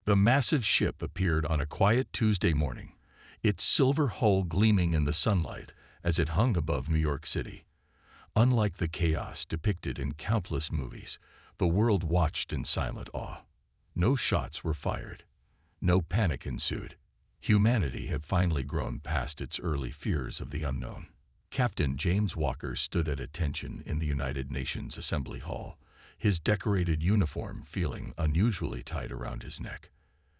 The massive ship appeared on a quiet Tuesday morning, its silver hull gleaming in the sunlight as it hung above New York City. Unlike the chaos depicted in countless movies, the world watched in silent awe. No shots were fired. No panic ensued. Humanity had finally grown past its early fears of the unknown. Captain James Walker stood at attention in the United Nations Assembly Hall, his decorated uniform feeling unusually tight around his neck.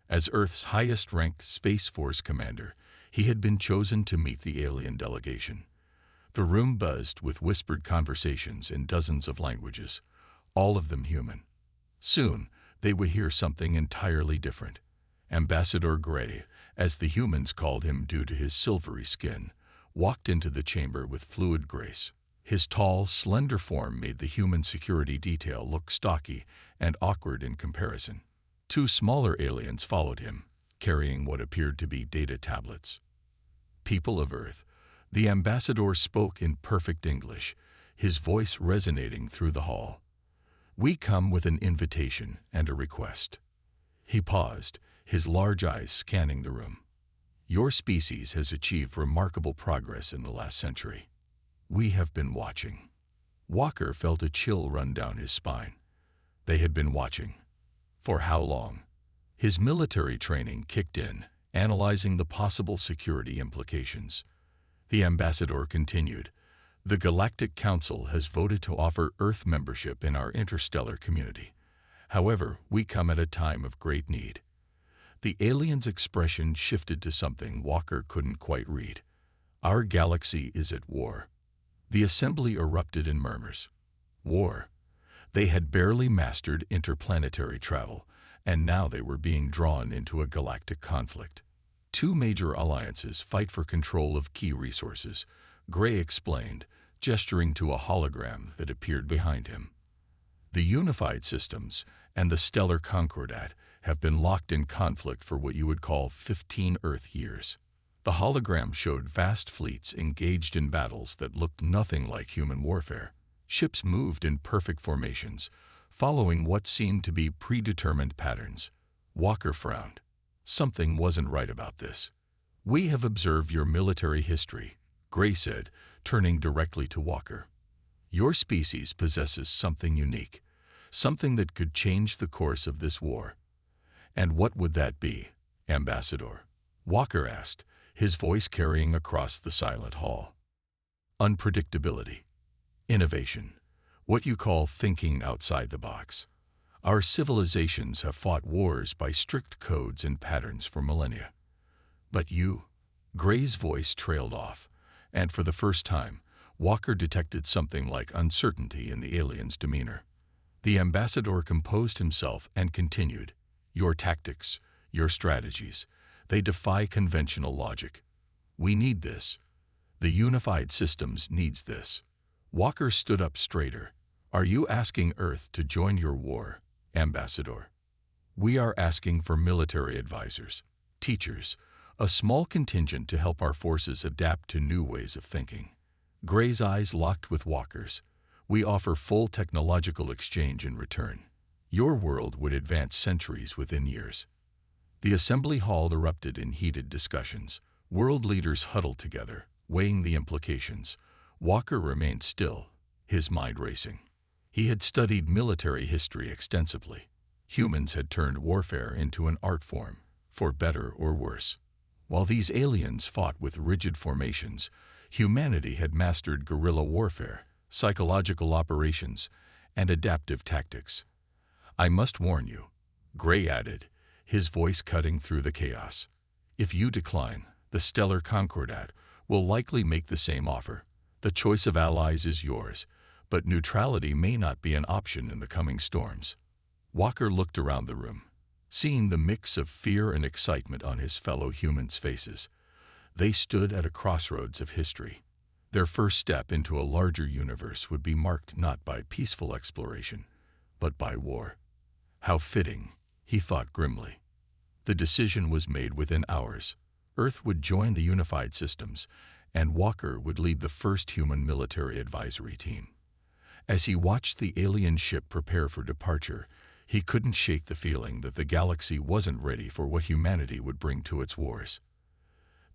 As Earth's highest-ranked Space Force commander, he had been chosen to meet the alien delegation. The room buzzed with whispered conversations in dozens of languages, all of them human. Soon, they would hear something entirely different. Ambassador Gray, as the humans called him due to his silvery skin, walked into the chamber with fluid grace. His tall, slender form made the human security detail look stocky and awkward in comparison. Two smaller aliens followed him, carrying what appeared to be data tablets. "People of Earth," the ambassador spoke in perfect English, his voice resonating through the hall. "We come with an invitation and a request." He paused, his large eyes scanning the room. "Your species has achieved remarkable progress in the last century. We have been watching." Walker felt a chill run down his spine. They had been watching. For how long? His military training kicked in, analyzing the possible security implications. The ambassador continued, "The Galactic Council has voted to offer Earth membership in our interstellar community. However, we come at a time of great need." The alien's expression shifted to something Walker couldn't quite read. "Our galaxy is at war." The assembly erupted in murmurs. War. They had barely mastered interplanetary travel, and now they were being drawn into a galactic conflict. Two major alliances fight for control of key resources, Gray explained, gesturing to a hologram that appeared behind him. The Unified Systems and the Stellar Concordat have been locked in conflict for what you would call 15 Earth years. The hologram showed vast fleets engaged in battles that looked nothing like human warfare. Ships moved in perfect formations, following what seemed to be predetermined patterns. Walker frowned. Something wasn't right about this. "We have observed your military history," Gray said, turning directly to Walker. "Your species possesses something unique, something that could change the course of this war." "And what would that be, Ambassador?" Walker asked, his voice carrying across the silent hall. "Unpredictability. Innovation. What you call thinking outside the box. Our civilizations have fought wars by strict codes and patterns for millennia. But you..." Gray's voice trailed off, and for the first time, Walker detected something like uncertainty in the alien's demeanor. The ambassador composed himself and continued, "Your tactics, your strategies, they defy conventional logic. We need this. The Unified Systems needs this." Walker stood up straighter. "Are you asking Earth to join your war, Ambassador?" "We are asking for military advisors, teachers, a small contingent to help our forces adapt to new ways of thinking." Gray's eyes locked with Walker's. "We offer full technological exchange in return. Your world would advance centuries within years." The assembly hall erupted in heated discussions. World leaders huddled together, weighing the implications. Walker remained still, his mind racing. He had studied military history extensively. Humans had turned warfare into an art form, for better or worse. While these aliens fought with rigid formations, humanity had mastered guerrilla warfare, psychological operations, and adaptive tactics. "I must warn you," Gray added, his voice cutting through the chaos. "If you decline, the Stellar Concordat will likely make the same offer. The choice of allies is yours, but neutrality may not be an option in the coming storms." Walker looked around the room, seeing the mix of fear and excitement on his fellow humans' faces. They stood at a crossroads of history. Their first step into a larger universe would be marked not by peaceful exploration, but by war. How fitting, he thought grimly. The decision was made within hours. Earth would join the Unified Systems, and Walker would lead the first human military advisory team. As he watched the alien ship prepare for departure, He couldn't shake the feeling that the galaxy wasn't ready for what humanity would bring to its wars.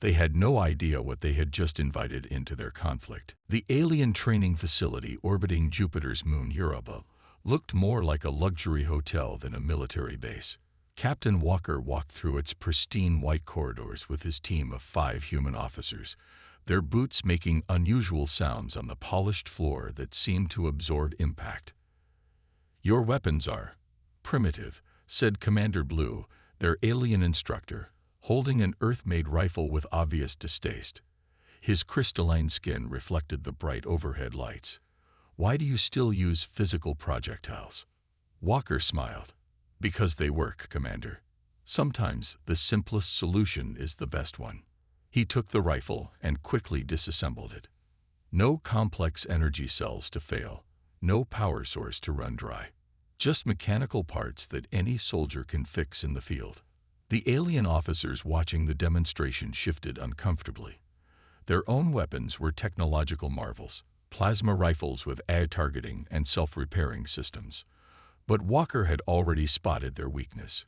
They had no idea what they had just invited into their conflict. The alien training facility orbiting Jupiter's moon Europa looked more like a luxury hotel than a military base. Captain Walker walked through its pristine white corridors with his team of 5 human officers, their boots making unusual sounds on the polished floor that seemed to absorb impact. "Your weapons are primitive," said Commander Blue, their alien instructor, holding an Earth-made rifle with obvious distaste. His crystalline skin reflected the bright overhead lights. "Why do you still use physical projectiles?" Walker smiled. "Because they work, Commander. Sometimes the simplest solution is the best one." He took the rifle and quickly disassembled it. No complex energy cells to fail, no power source to run dry. Just mechanical parts that any soldier can fix in the field. The alien officers watching the demonstration shifted uncomfortably. Their own weapons were technological marvels, plasma rifles with AI targeting and self-repairing systems. But Walker had already spotted their weakness.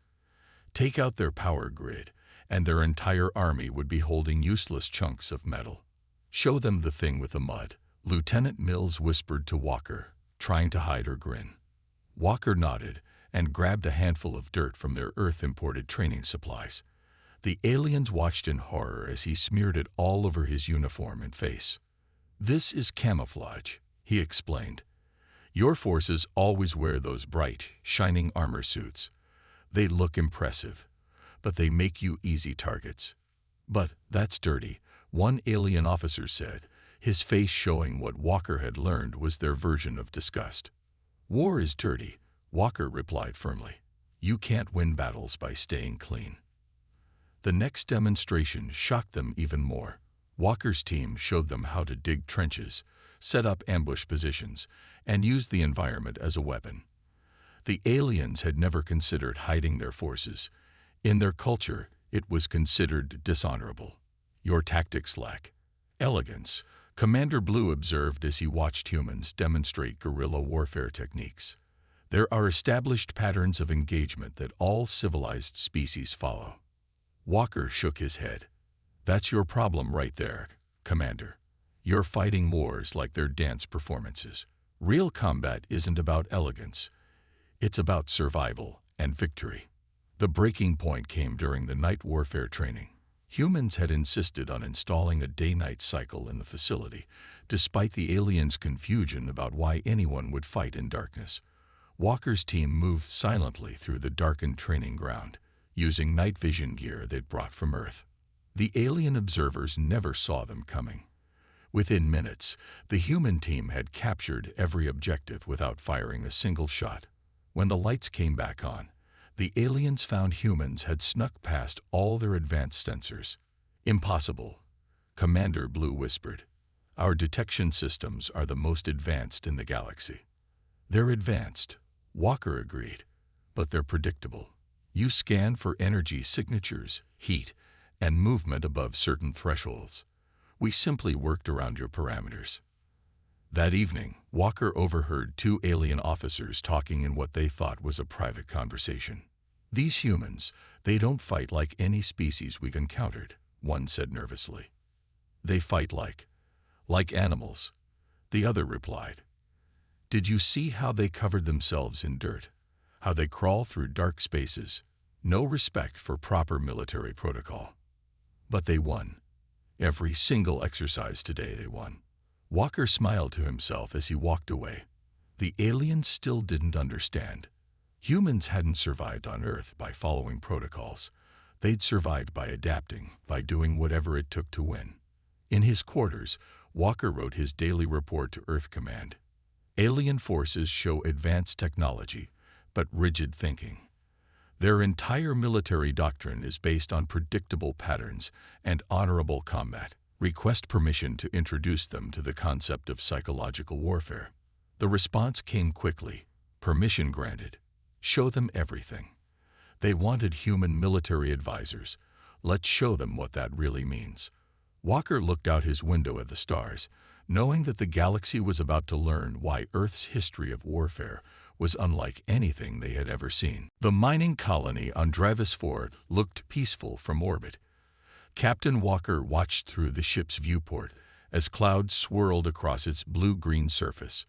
Take out their power grid, and their entire army would be holding useless chunks of metal. "Show them the thing with the mud," Lieutenant Mills whispered to Walker, trying to hide her grin. Walker nodded and grabbed a handful of dirt from their Earth-imported training supplies. The aliens watched in horror as he smeared it all over his uniform and face. "This is camouflage," he explained. "Your forces always wear those bright, shining armor suits. They look impressive, but they make you easy targets." "But that's dirty," one alien officer said, his face showing what Walker had learned was their version of disgust. "War is dirty," Walker replied firmly. "You can't win battles by staying clean." The next demonstration shocked them even more. Walker's team showed them how to dig trenches, set up ambush positions, and use the environment as a weapon. The aliens had never considered hiding their forces. In their culture, it was considered dishonorable. "Your tactics lack elegance," Commander Blue observed as he watched humans demonstrate guerrilla warfare techniques. "There are established patterns of engagement that all civilized species follow." Walker shook his head. "That's your problem right there, Commander. You're fighting wars like they're dance performances. Real combat isn't about elegance. It's about survival and victory." The breaking point came during the night warfare training. Humans had insisted on installing a day-night cycle in the facility, despite the aliens' confusion about why anyone would fight in darkness. Walker's team moved silently through the darkened training ground, using night vision gear they'd brought from Earth. The alien observers never saw them coming. Within minutes, the human team had captured every objective without firing a single shot. When the lights came back on, the aliens found humans had snuck past all their advanced sensors. "Impossible," Commander Blue whispered. "Our detection systems are the most advanced in the galaxy." "They're advanced," Walker agreed, "but they're predictable. You scan for energy signatures, heat, and movement above certain thresholds. We simply worked around your parameters." That evening, Walker overheard 2 alien officers talking in what they thought was a private conversation. "These humans, they don't fight like any species we've encountered," one said nervously. "They fight like animals," the other replied. "Did you see how they covered themselves in dirt? How they crawl through dark spaces? No respect for proper military protocol. But they won. Every single exercise today they won." Walker smiled to himself as he walked away. The aliens still didn't understand. Humans hadn't survived on Earth by following protocols. They'd survived by adapting, by doing whatever it took to win. In his quarters, Walker wrote his daily report to Earth Command. Alien forces show advanced technology, but rigid thinking. Their entire military doctrine is based on predictable patterns and honorable combat. Request permission to introduce them to the concept of psychological warfare. The response came quickly. Permission granted. Show them everything. They wanted human military advisors. Let's show them what that really means. Walker looked out his window at the stars, knowing that the galaxy was about to learn why Earth's history of warfare was unlike anything they had ever seen. The mining colony on Dravis 4 looked peaceful from orbit. Captain Walker watched through the ship's viewport as clouds swirled across its blue-green surface.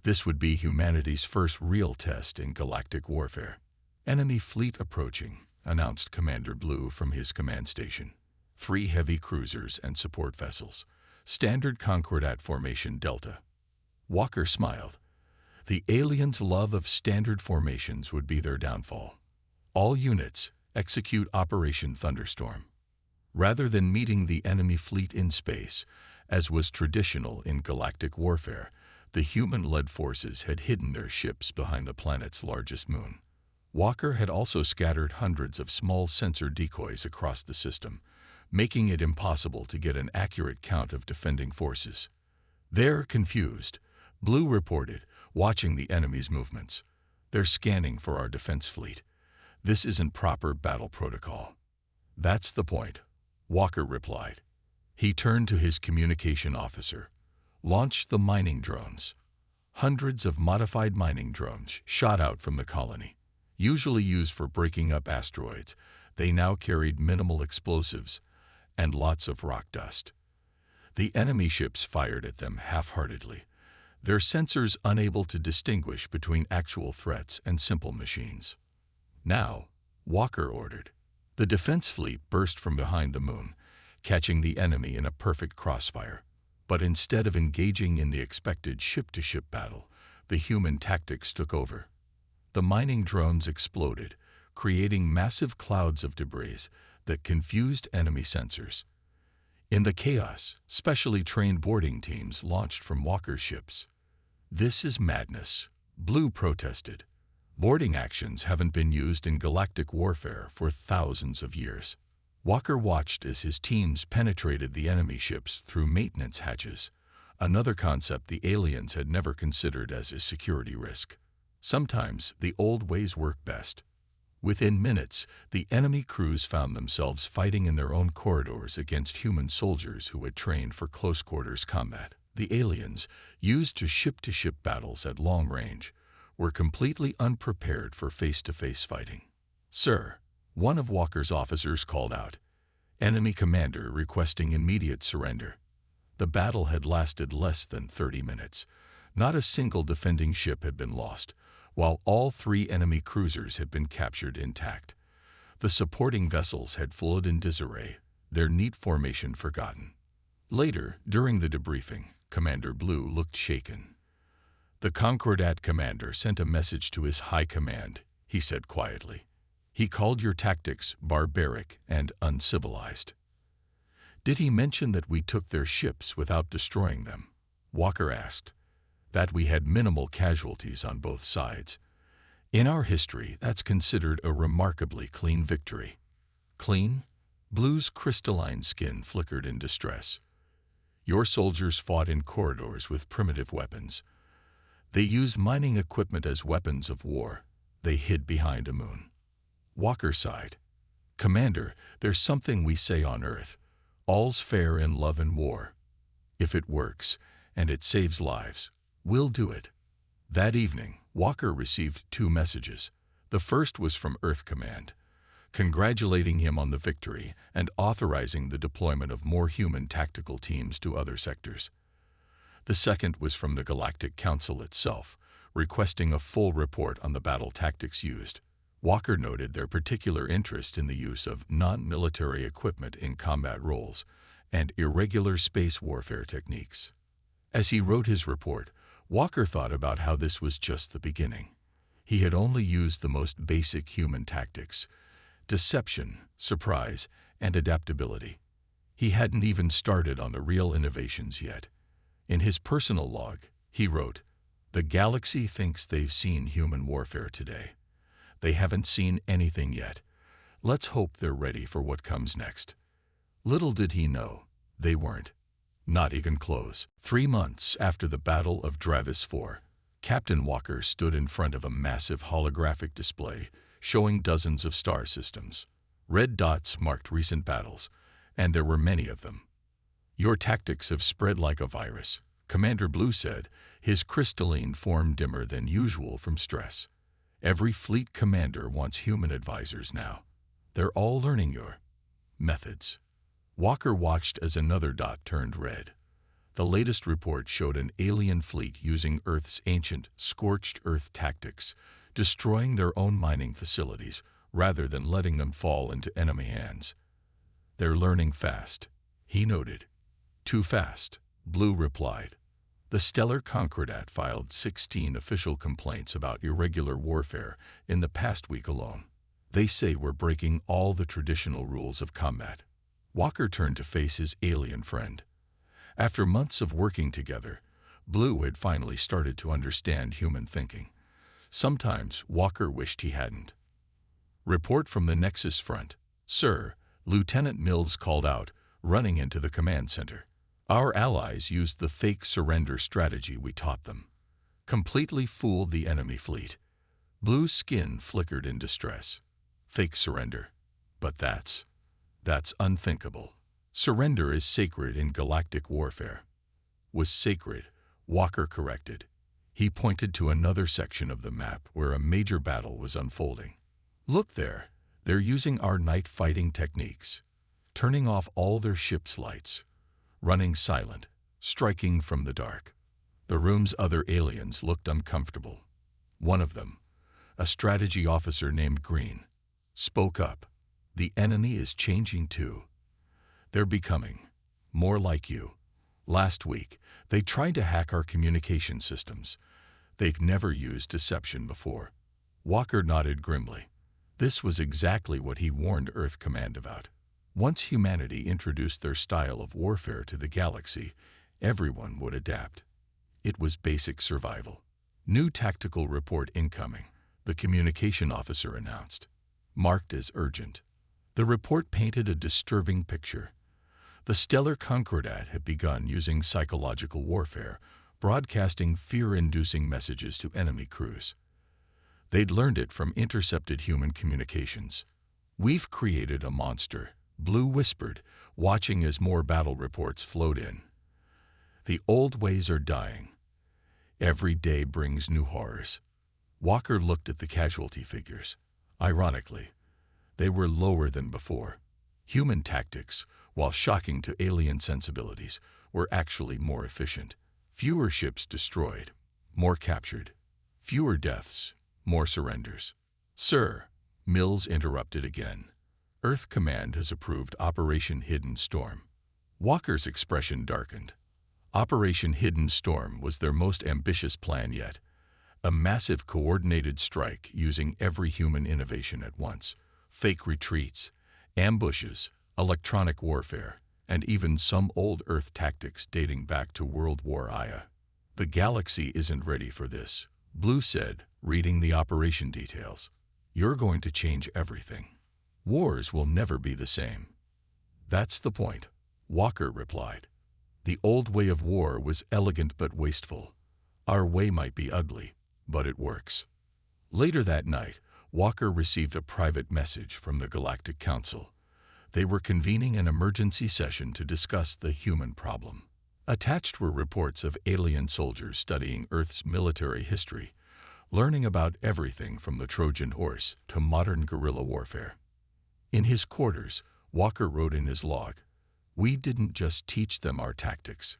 This would be humanity's first real test in galactic warfare. "Enemy fleet approaching," announced Commander Blue from his command station. 3 heavy cruisers and support vessels. Standard Concordat formation Delta. Walker smiled. The aliens' love of standard formations would be their downfall. "All units, execute Operation Thunderstorm." Rather than meeting the enemy fleet in space, as was traditional in galactic warfare, the human-led forces had hidden their ships behind the planet's largest moon. Walker had also scattered hundreds of small sensor decoys across the system, making it impossible to get an accurate count of defending forces. "They're confused," Blue reported, watching the enemy's movements. "They're scanning for our defense fleet. This isn't proper battle protocol." "That's the point," Walker replied. He turned to his communication officer. "Launch the mining drones." Hundreds of modified mining drones shot out from the colony. Usually used for breaking up asteroids, they now carried minimal explosives and lots of rock dust. The enemy ships fired at them half-heartedly, their sensors unable to distinguish between actual threats and simple machines. "Now," Walker ordered. The defense fleet burst from behind the moon, catching the enemy in a perfect crossfire. But instead of engaging in the expected ship-to-ship battle, the human tactics took over. The mining drones exploded, creating massive clouds of debris that confused enemy sensors. In the chaos, specially trained boarding teams launched from Walker's ships. "This is madness," Blue protested. "Boarding actions haven't been used in galactic warfare for thousands of years." Walker watched as his teams penetrated the enemy ships through maintenance hatches, another concept the aliens had never considered as a security risk. Sometimes the old ways work best. Within minutes, the enemy crews found themselves fighting in their own corridors against human soldiers who had trained for close-quarters combat. The aliens, used to ship-to-ship battles at long range, were completely unprepared for face-to-face fighting. "Sir," one of Walker's officers called out, "Enemy commander requesting immediate surrender." The battle had lasted less than 30 minutes. Not a single defending ship had been lost, while all 3 enemy cruisers had been captured intact. The supporting vessels had flowed in disarray, their neat formation forgotten. Later, during the debriefing, Commander Blue looked shaken. "The Concordat commander sent a message to his high command," he said quietly. "He called your tactics barbaric and uncivilized." "Did he mention that we took their ships without destroying them?" Walker asked. "That we had minimal casualties on both sides. In our history, that's considered a remarkably clean victory." "Clean?" Blue's crystalline skin flickered in distress. "Your soldiers fought in corridors with primitive weapons. They used mining equipment as weapons of war. They hid behind a moon." Walker sighed. "Commander, there's something we say on Earth. All's fair in love and war. If it works, and it saves lives, we'll do it." That evening, Walker received 2 messages. The first was from Earth Command, congratulating him on the victory and authorizing the deployment of more human tactical teams to other sectors. The second was from the Galactic Council itself, requesting a full report on the battle tactics used. Walker noted their particular interest in the use of non-military equipment in combat roles and irregular space warfare techniques. As he wrote his report, Walker thought about how this was just the beginning. He had only used the most basic human tactics: deception, surprise, and adaptability. He hadn't even started on the real innovations yet. In his personal log, he wrote, "The galaxy thinks they've seen human warfare today. They haven't seen anything yet. Let's hope they're ready for what comes next." Little did he know, they weren't. Not even close. 3 months after the Battle of Dravis 4, Captain Walker stood in front of a massive holographic display showing dozens of star systems. Red dots marked recent battles, and there were many of them. "Your tactics have spread like a virus," Commander Blue said, his crystalline form dimmer than usual from stress. Every fleet commander wants human advisors now. They're all learning your methods. Walker watched as another dot turned red. The latest report showed an alien fleet using Earth's ancient, scorched earth tactics, destroying their own mining facilities rather than letting them fall into enemy hands. They're learning fast, he noted. Too fast, Blue replied. The Stellar Concordat filed 16 official complaints about irregular warfare in the past week alone. They say we're breaking all the traditional rules of combat. Walker turned to face his alien friend. After months of working together, Blue had finally started to understand human thinking. Sometimes Walker wished he hadn't. Report from the Nexus front. Sir, Lieutenant Mills called out, running into the command center. Our allies used the fake surrender strategy we taught them. Completely fooled the enemy fleet. Blue's skin flickered in distress. Fake surrender. But that's unthinkable. Surrender is sacred in galactic warfare. Was sacred, Walker corrected. He pointed to another section of the map where a major battle was unfolding. Look there, they're using our night fighting techniques. Turning off all their ship's lights. Running silent, striking from the dark. The room's other aliens looked uncomfortable. One of them, a strategy officer named Green, spoke up. The enemy is changing too. They're becoming more like you. Last week, they tried to hack our communication systems. They've never used deception before. Walker nodded grimly. This was exactly what he warned Earth Command about. Once humanity introduced their style of warfare to the galaxy, everyone would adapt. It was basic survival. New tactical report incoming, the communication officer announced. Marked as urgent. The report painted a disturbing picture. The Stellar Concordat had begun using psychological warfare, broadcasting fear-inducing messages to enemy crews. They'd learned it from intercepted human communications. We've created a monster, Blue whispered, watching as more battle reports flowed in. The old ways are dying. Every day brings new horrors. Walker looked at the casualty figures. Ironically, they were lower than before. Human tactics, while shocking to alien sensibilities, were actually more efficient. Fewer ships destroyed, more captured. Fewer deaths, more surrenders. Sir, Mills interrupted again. Earth Command has approved Operation Hidden Storm. Walker's expression darkened. Operation Hidden Storm was their most ambitious plan yet. A massive coordinated strike using every human innovation at once. Fake retreats, ambushes, electronic warfare, and even some old Earth tactics dating back to World War I. The galaxy isn't ready for this, Blue said, reading the operation details. You're going to change everything. Wars will never be the same. That's the point, Walker replied. The old way of war was elegant but wasteful. Our way might be ugly, but it works. Later that night, Walker received a private message from the Galactic Council. They were convening an emergency session to discuss the human problem. Attached were reports of alien soldiers studying Earth's military history, learning about everything from the Trojan horse to modern guerrilla warfare. In his quarters, Walker wrote in his log, "We didn't just teach them our tactics.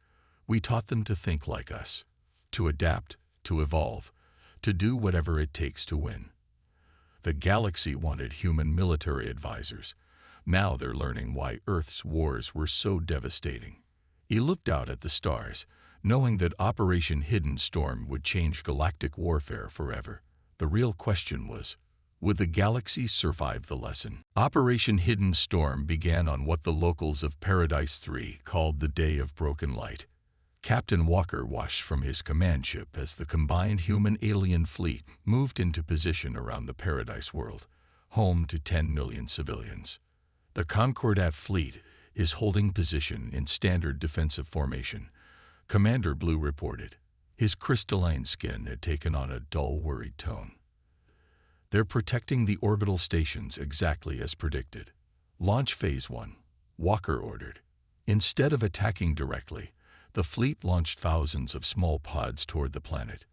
We taught them to think like us, to adapt, to evolve, to do whatever it takes to win." The galaxy wanted human military advisors. Now they're learning why Earth's wars were so devastating. He looked out at the stars, knowing that Operation Hidden Storm would change galactic warfare forever. The real question was, would the galaxy survive the lesson? Operation Hidden Storm began on what the locals of Paradise 3 called the Day of Broken Light. Captain Walker watched from his command ship as the combined human-alien fleet moved into position around the Paradise world, home to 10 million civilians. The Concordat fleet is holding position in standard defensive formation, Commander Blue reported. His crystalline skin had taken on a dull, worried tone. They're protecting the orbital stations exactly as predicted. Launch Phase 1, Walker ordered. Instead of attacking directly, The fleet launched thousands of small pods toward the planet.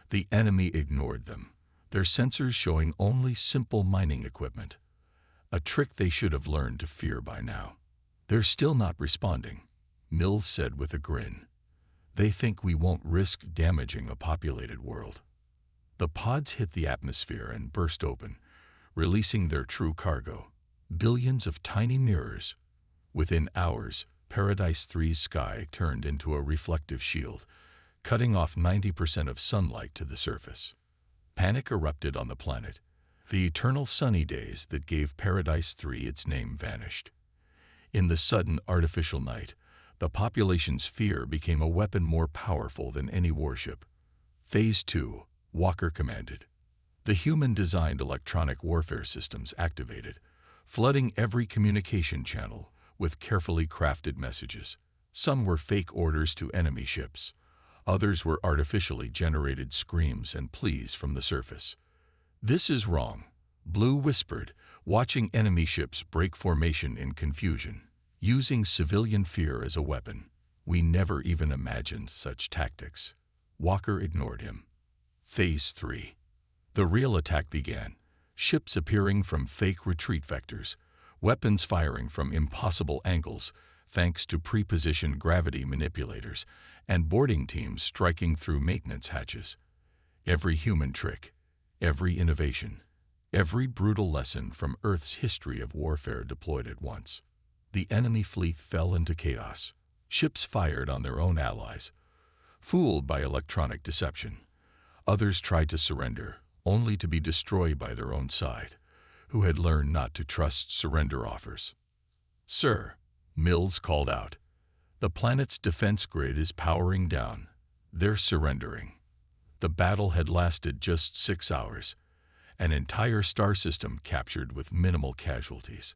The enemy ignored them, their sensors showing only simple mining equipment. A trick they should have learned to fear by now. "They're still not responding," Mills said with a grin. "They think we won't risk damaging a populated world." The pods hit the atmosphere and burst open, releasing their true cargo, billions of tiny mirrors. Within hours, Paradise 3's sky turned into a reflective shield, cutting off 90% of sunlight to the surface. Panic erupted on the planet. The eternal sunny days that gave Paradise 3 its name vanished. In the sudden artificial night, the population's fear became a weapon more powerful than any warship. Phase 2, Walker commanded. The human-designed electronic warfare systems activated, flooding every communication channel with carefully crafted messages. Some were fake orders to enemy ships. Others were artificially generated screams and pleas from the surface. "This is wrong," Blue whispered, watching enemy ships break formation in confusion, using civilian fear as a weapon. "We never even imagined such tactics." Walker ignored him. Phase 3. The real attack began, ships appearing from fake retreat vectors, weapons firing from impossible angles thanks to pre-positioned gravity manipulators, and boarding teams striking through maintenance hatches. Every human trick, every innovation, every brutal lesson from Earth's history of warfare deployed at once. The enemy fleet fell into chaos. Ships fired on their own allies, fooled by electronic deception. Others tried to surrender, only to be destroyed by their own side, who had learned not to trust surrender offers. "Sir," Mills called out, "the planet's defense grid is powering down. They're surrendering." The battle had lasted just 6 hours, an entire star system captured with minimal casualties,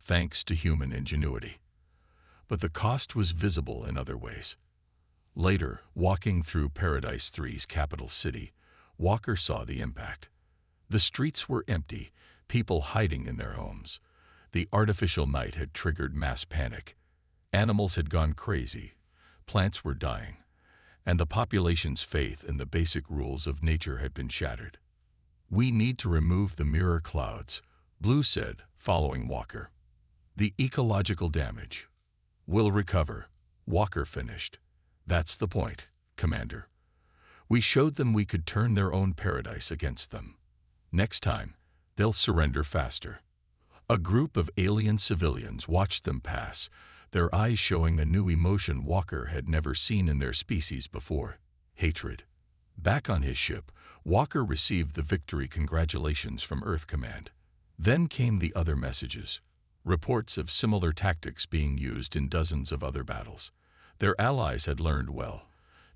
thanks to human ingenuity. But the cost was visible in other ways. Later, walking through Paradise 3's capital city, Walker saw the impact. The streets were empty, people hiding in their homes. The artificial night had triggered mass panic. Animals had gone crazy, plants were dying, and the population's faith in the basic rules of nature had been shattered. "We need to remove the mirror clouds," Blue said, following Walker. "The ecological damage." "We'll recover," Walker finished. "That's the point, Commander. We showed them we could turn their own paradise against them. Next time, they'll surrender faster." A group of alien civilians watched them pass, their eyes showing a new emotion Walker had never seen in their species before: hatred. Back on his ship, Walker received the victory congratulations from Earth Command. Then came the other messages, reports of similar tactics being used in dozens of other battles. Their allies had learned well,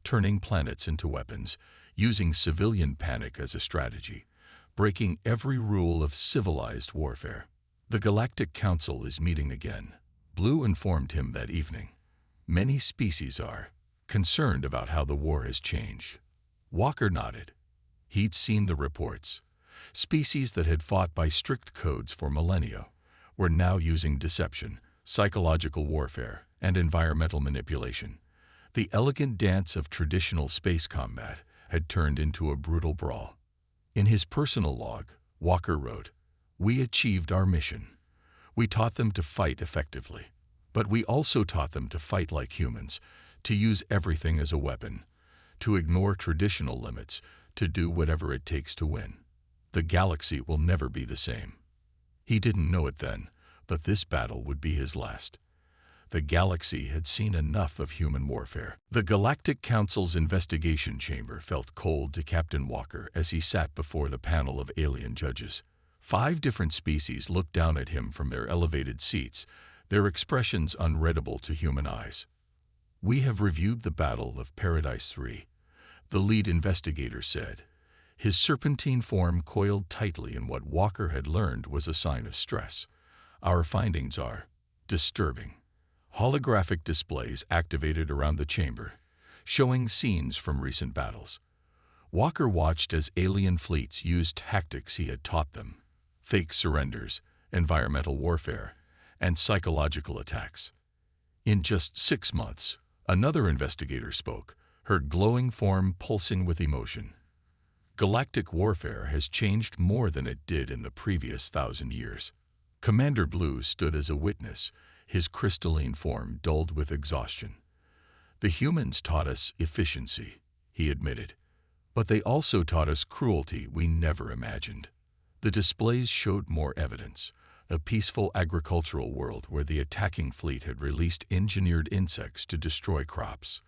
turning planets into weapons, using civilian panic as a strategy, breaking every rule of civilized warfare. "The Galactic Council is meeting again," Blue informed him that evening. "Many species are concerned about how the war has changed." Walker nodded. He'd seen the reports. Species that had fought by strict codes for millennia were now using deception, psychological warfare, and environmental manipulation. The elegant dance of traditional space combat had turned into a brutal brawl. In his personal log, Walker wrote, "We achieved our mission. We taught them to fight effectively. But we also taught them to fight like humans, to use everything as a weapon, to ignore traditional limits, to do whatever it takes to win. The galaxy will never be the same." He didn't know it then, but this battle would be his last. The galaxy had seen enough of human warfare. The Galactic Council's investigation chamber felt cold to Captain Walker as he sat before the panel of alien judges. 5 different species looked down at him from their elevated seats, their expressions unreadable to human eyes. "We have reviewed the Battle of Paradise 3, the lead investigator said. His serpentine form coiled tightly in what Walker had learned was a sign of stress. "Our findings are disturbing." Holographic displays activated around the chamber, showing scenes from recent battles. Walker watched as alien fleets used tactics he had taught them: fake surrenders, environmental warfare, and psychological attacks. In just 6 months, Another investigator spoke, her glowing form pulsing with emotion. Galactic warfare has changed more than it did in the previous 1,000 years. Commander Blue stood as a witness, his crystalline form dulled with exhaustion. The humans taught us efficiency, he admitted, but they also taught us cruelty we never imagined. The displays showed more evidence, a peaceful agricultural world where the attacking fleet had released engineered insects to destroy crops.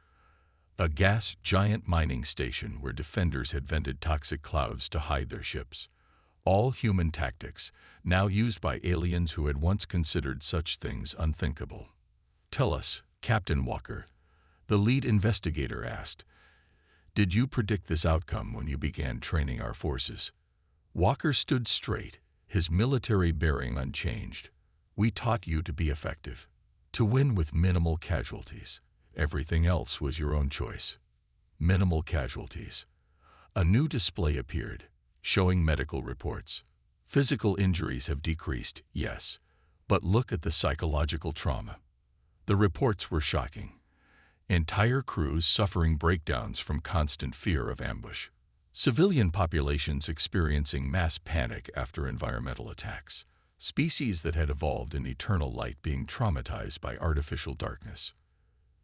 A gas giant mining station where defenders had vented toxic clouds to hide their ships. All human tactics, now used by aliens who had once considered such things unthinkable. "Tell us, Captain Walker," the lead investigator asked, "did you predict this outcome when you began training our forces?" Walker stood straight, his military bearing unchanged. "We taught you to be effective, to win with minimal casualties. Everything else was your own choice." Minimal casualties. A new display appeared, showing medical reports. Physical injuries have decreased, yes, but look at the psychological trauma. The reports were shocking. Entire crews suffering breakdowns from constant fear of ambush. Civilian populations experiencing mass panic after environmental attacks. Species that had evolved in eternal light being traumatized by artificial darkness.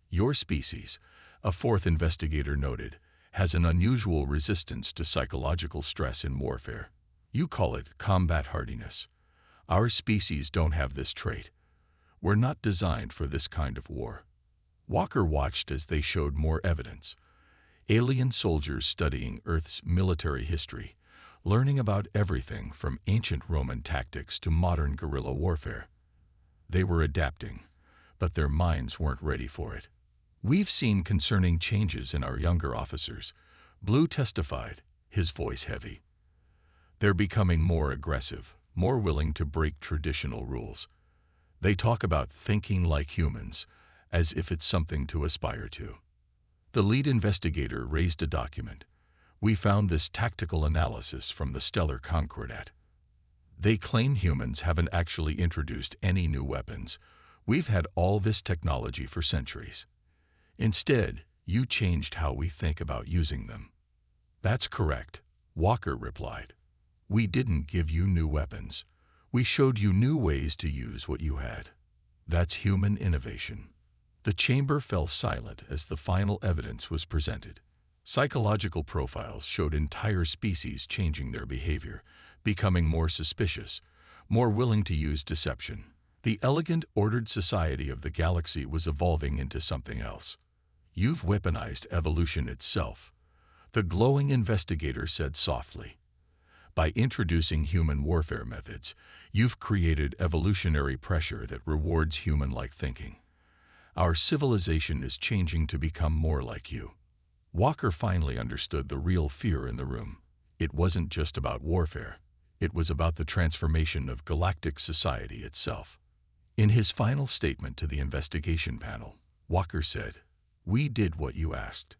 "Your species," a fourth investigator noted, "has an unusual resistance to psychological stress in warfare. You call it combat hardiness. Our species don't have this trait. We're not designed for this kind of war." Walker watched as they showed more evidence. Alien soldiers studying Earth's military history, learning about everything from ancient Roman tactics to modern guerrilla warfare. They were adapting, but their minds weren't ready for it. "We've seen concerning changes in our younger officers," Blue testified, his voice heavy. "They're becoming more aggressive, more willing to break traditional rules. They talk about thinking like humans, as if it's something to aspire to." The lead investigator raised a document. "We found this tactical analysis from the Stellar Concordat. They claim humans haven't actually introduced any new weapons. We've had all this technology for centuries. Instead, you changed how we think about using them." "That's correct," Walker replied. "We didn't give you new weapons. We showed you new ways to use what you had. That's human innovation." The chamber fell silent as the final evidence was presented. Psychological profiles showed entire species changing their behavior, becoming more suspicious, more willing to use deception. The elegant, ordered society of the galaxy was evolving into something else. "You've weaponized evolution itself," the glowing investigator said softly. "By introducing human warfare methods, you've created evolutionary pressure that rewards human-like thinking. Our civilization is changing to become more like you." Walker finally understood the real fear in the room. It wasn't just about warfare. It was about the transformation of galactic society itself. In his final statement to the investigation panel, Walker said, "We did what you asked.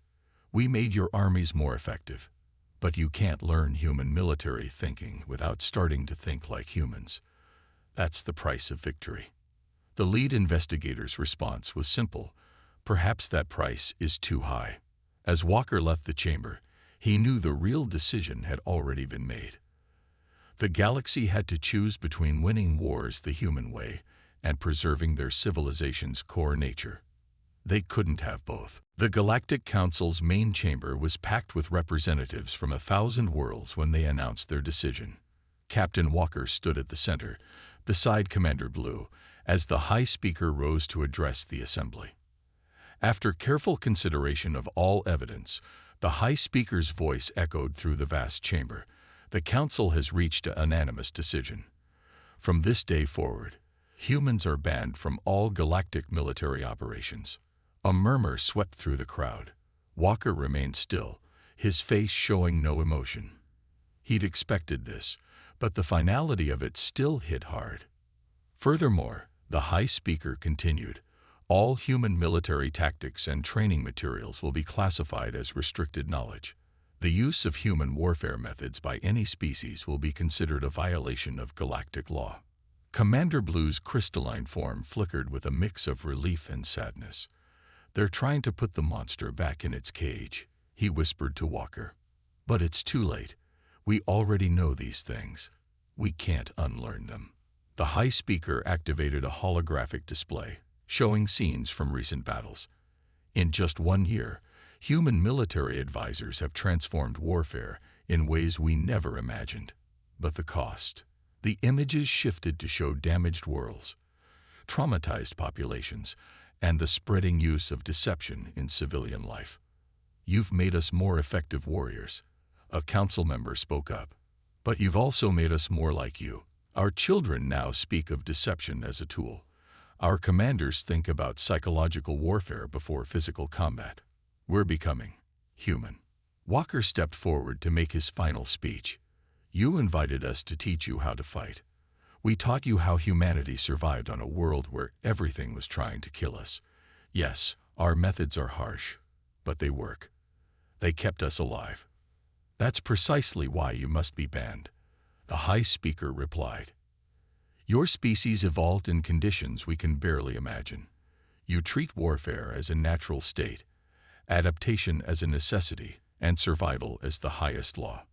We made your armies more effective. But you can't learn human military thinking without starting to think like humans. That's the price of victory." The lead investigator's response was simple. "Perhaps that price is too high." As Walker left the chamber, he knew the real decision had already been made. The galaxy had to choose between winning wars the human way and preserving their civilization's core nature. They couldn't have both. The Galactic Council's main chamber was packed with representatives from 1,000 worlds when they announced their decision. Captain Walker stood at the center, beside Commander Blue, as the High Speaker rose to address the assembly. After careful consideration of all evidence, the High Speaker's voice echoed through the vast chamber. "The Council has reached a unanimous decision. From this day forward, humans are banned from all galactic military operations." A murmur swept through the crowd. Walker remained still, his face showing no emotion. He'd expected this, but the finality of it still hit hard. Furthermore, the High Speaker continued, "All human military tactics and training materials will be classified as restricted knowledge. The use of human warfare methods by any species will be considered a violation of galactic law." Commander Blue's crystalline form flickered with a mix of relief and sadness. "They're trying to put the monster back in its cage," he whispered to Walker. "But it's too late. We already know these things. We can't unlearn them." The high speaker activated a holographic display, showing scenes from recent battles. In just 1 year, human military advisors have transformed warfare in ways we never imagined. But the cost. The images shifted to show damaged worlds, traumatized populations, and the spreading use of deception in civilian life. "You've made us more effective warriors," a council member spoke up. "But you've also made us more like you. Our children now speak of deception as a tool. Our commanders think about psychological warfare before physical combat. We're becoming human." Walker stepped forward to make his final speech. "You invited us to teach you how to fight. We taught you how humanity survived on a world where everything was trying to kill us. Yes, our methods are harsh, but they work. They kept us alive. That's precisely why you must be banned," the high speaker replied. "Your species evolved in conditions we can barely imagine. You treat warfare as a natural state, adaptation as a necessity, and survival as the highest law.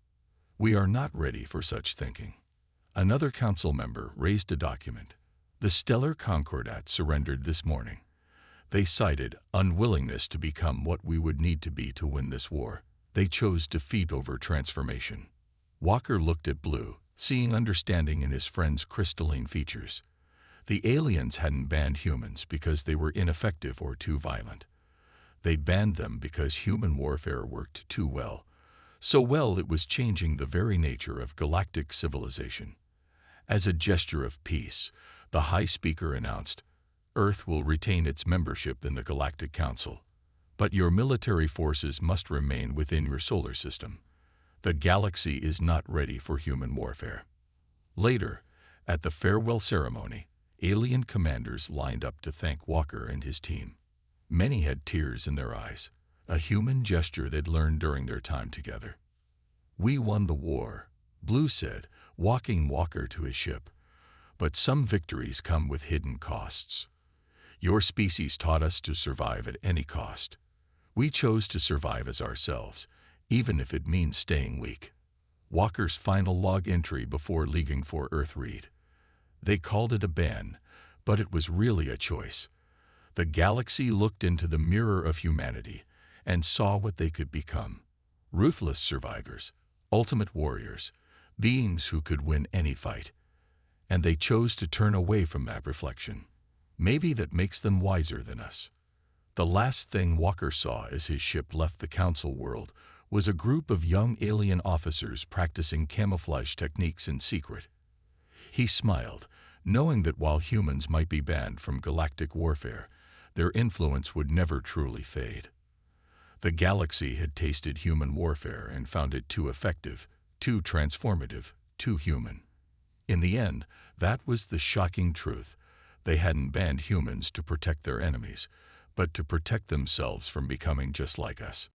We are not ready for such thinking." Another council member raised a document. "The Stellar Concordat surrendered this morning. They cited unwillingness to become what we would need to be to win this war. They chose defeat over transformation." Walker looked at Blue, seeing understanding in his friend's crystalline features. The aliens hadn't banned humans because they were ineffective or too violent. They'd banned them because human warfare worked too well. So well it was changing the very nature of galactic civilization. As a gesture of peace, the high speaker announced, "Earth will retain its membership in the Galactic Council, but your military forces must remain within your solar system. The galaxy is not ready for human warfare." Later, at the farewell ceremony, alien commanders lined up to thank Walker and his team. Many had tears in their eyes, a human gesture they'd learned during their time together. "We won the war," Blue said, walking Walker to his ship. "But some victories come with hidden costs. Your species taught us to survive at any cost. We chose to survive as ourselves, even if it means staying weak." Walker's final log entry before leaving for Earth read, "They called it a ban, but it was really a choice. The galaxy looked into the mirror of humanity and saw what they could become. Ruthless survivors, ultimate warriors, beings who could win any fight. And they chose to turn away from that reflection. Maybe that makes them wiser than us." The last thing Walker saw as his ship left the council world was a group of young alien officers practicing camouflage techniques in secret. He smiled, knowing that while humans might be banned from galactic warfare, their influence would never truly fade. The galaxy had tasted human warfare and found it too effective, too transformative, too human. In the end, that was the shocking truth. They hadn't banned humans to protect their enemies, but to protect themselves from becoming just like us.